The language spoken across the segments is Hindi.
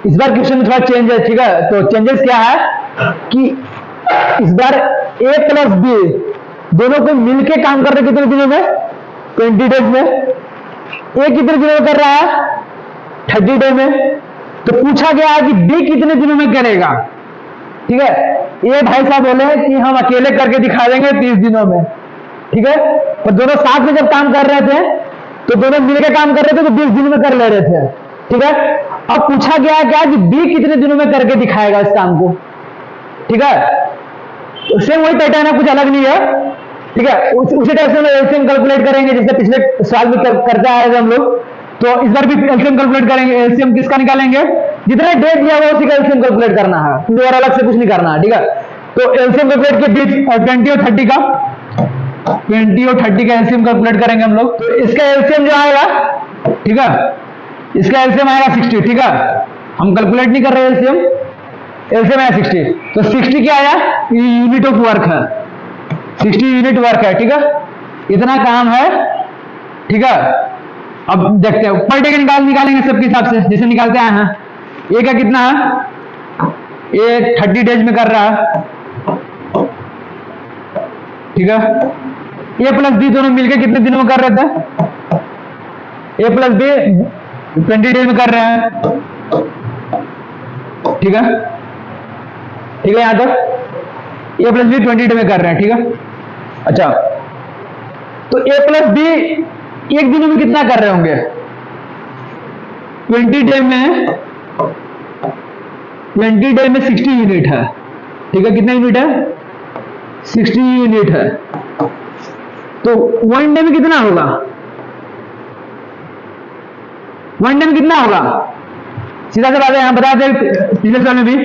इस बार क्वेश्चन में थोड़ा चेंज है, ठीक है। तो चेंजेस क्या है कि इस बार ए प्लस बी दोनों को मिलके काम कर रहे कितने दिनों में, 20 डेज में। ए कितने दिनों में कर रहा है, 30 डे में। तो पूछा गया है कि बी कितने दिनों में करेगा, ठीक है। ये भाई साहब बोले कि हम अकेले करके दिखा देंगे 30 दिनों में, ठीक है। और दोनों साथ में जब काम कर रहे थे तो दोनों मिलकर काम कर रहे थे तो 20 दिन में कर ले रहे थे, ठीक है। अब पूछा गया है क्या कि बी कितने दिनों में करके दिखाएगा इस काम को, ठीक है। तो सेम वही पैटर्न है, कुछ अलग नहीं है, ठीक है। उसी टाइप से हम एलसीएम कैलकुलेट करेंगे जैसे पिछले सवाल में करते आए थे हम लोग। तो इस बार भी एलसीएम कैलकुलेट करेंगे। एलसीएम किसका निकालेंगे, जितने डेट दिया हुआ उसी का एलसीएम कैलकुलेट करना है, और अलग से कुछ नहीं करना है, ठीक है। तो एलसीएम कैलकुलेट के बीच 20 और 30 का 20 और 30 का एलसीएम कैलकुलेट करेंगे हम लोग। तो इसका एलसीएम जो आएगा, ठीक है, इसका एलसीएम आएगा 60, ठीक है। हम कैलकुलेट नहीं कर रहे एलसीएम, एलसीएम आया 60। तो 60 क्या आया, ये यूनिट ऑफ वर्क है, 60 यूनिट वर्क है, ठीक है। इतना काम है, ठीक है। अब देखते हैं पर डे का निकालेंगे सबके हिसाब से जैसे निकालते आए हैं। ए का कितना है, ए 30 डेज में कर रहा है, ठीक है। ए प्लस बी दोनों मिलकर कितने दिनों में कर रहे थे, ए प्लस बी 20 डेज में कर रहे हैं, ठीक है, ठीक है। यहां तक ए प्लस बी 20 डे में कर रहे हैं, ठीक है। अच्छा, तो ए प्लस बी एक दिन में कितना कर रहे होंगे, 20 डे में 60 यूनिट है, ठीक है। कितना यूनिट है, 60 यूनिट है। तो 1 डे में कितना होगा, 1 डे में कितना होगा, सीधा सा बात है। यहां बता दें पिछले साल में भी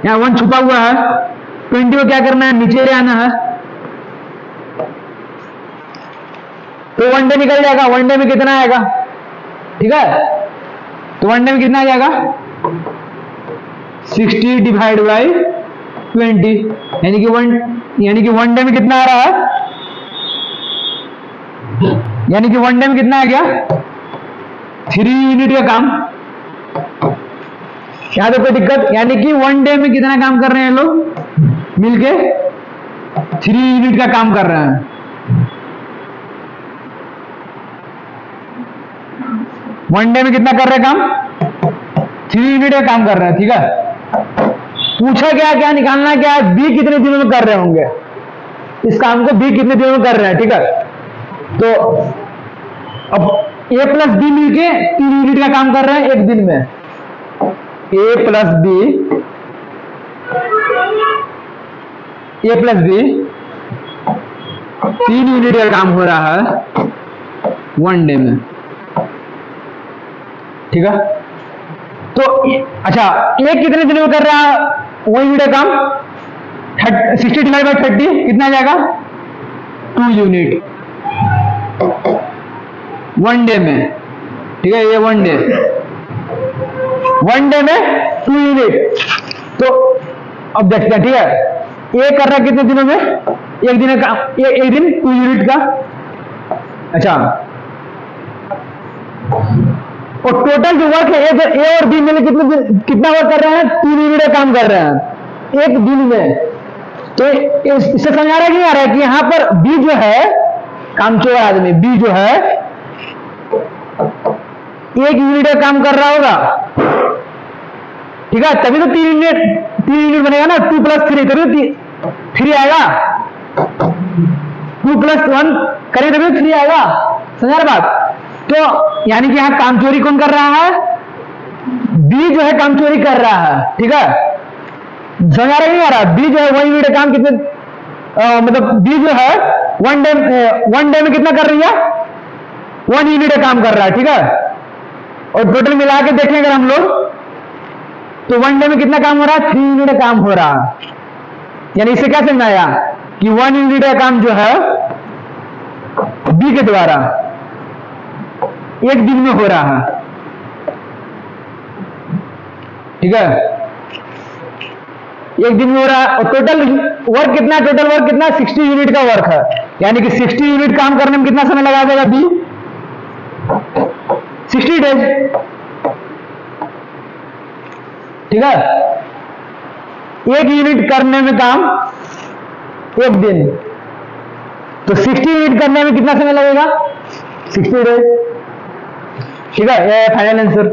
यहां 1 छुपा हुआ है, 20 को क्या करना है, नीचे ले आना है। तो 1 डे निकल जाएगा, 1 डे में कितना आएगा, ठीक है। तो 1 डे में कितना आ जाएगा, 60 डिवाइड बाई 20, यानी कि 1 डे में कितना आ रहा है, यानी कि 1 डे में कितना आ गया, 3 यूनिट का काम। यहां तो कोई दिक्कत, यानी कि 1 डे में कितना काम कर रहे हैं लोग मिलके, 3 यूनिट का काम कर रहे हैं। वन डे में कितना कर रहे हैं काम, 3 यूनिट का काम कर रहे हैं, ठीक है। पूछा गया क्या निकालना क्या है, बी कितने दिनों में कर रहे होंगे इस काम को, बी कितने दिनों में कर रहे हैं, ठीक है। तो अब ए प्लस बी मिलके 3 यूनिट का काम कर रहे हैं एक दिन में। ए प्लस बी 3 यूनिट का काम हो रहा है 1 डे में, ठीक है। तो अच्छा, ए कितने दिनों में कर रहा है 1 यूनिट का काम, 60 डिवाइड बाई 30 कितना आ जाएगा, 2 यूनिट 1 डे में, ठीक है। ये 1 डे में 2 यूनिट। तो अब देखते हैं, ठीक है। ए कर रहा है कितने दिनों में, एक दिन का, एक दिन 2 यूनिट का। अच्छा, और टोटल जो वर्क है ए और बी मिले कितना वर्क कर रहे हैं, 3 यूनिट का काम कर रहे हैं एक दिन में। तो इससे समझ आ रहा है कि नहीं आ रहा है कि यहां पर बी जो है कामचोर आदमी, बी जो है 1 यूनिट का काम कर रहा होगा, ठीक है। तभी तो 3 यूनिट बनेगा ना, 2 + 3 तभी 3 आएगा, 2 + 1 करें तभी 3 आएगा, समझ रहे बात। तो यानी कि यहां कामचोरी कौन कर रहा है, बी जो है कामचोरी कर रहा है, ठीक है। समझ आ रहा नहीं आ रहा, बी जो है 1 यूनिट काम कितने, मतलब बी जो है 1 डे में कितना कर रही है, 1 यूनिट का काम कर रहा है, ठीक है। और टोटल मिला के देखें अगर हम लोग तो 1 डे में कितना काम हो रहा है, 3 यूनिट का काम हो रहा है। यानी इसे क्या समझ आया कि 1 यूनिट का काम जो है बी के द्वारा एक दिन में हो रहा है, ठीक है। एक दिन में हो रहा है। और टोटल वर्क कितना, 60 यूनिट का वर्क है, यानी कि 60 यूनिट काम करने में कितना समय लगा देगा बी, 60 डेज। ठीक है, 1 यूनिट करने में काम 1 दिन, तो 60 यूनिट करने में कितना समय लगेगा? 60 डेज। ठीक है, ये फाइनल आंसर।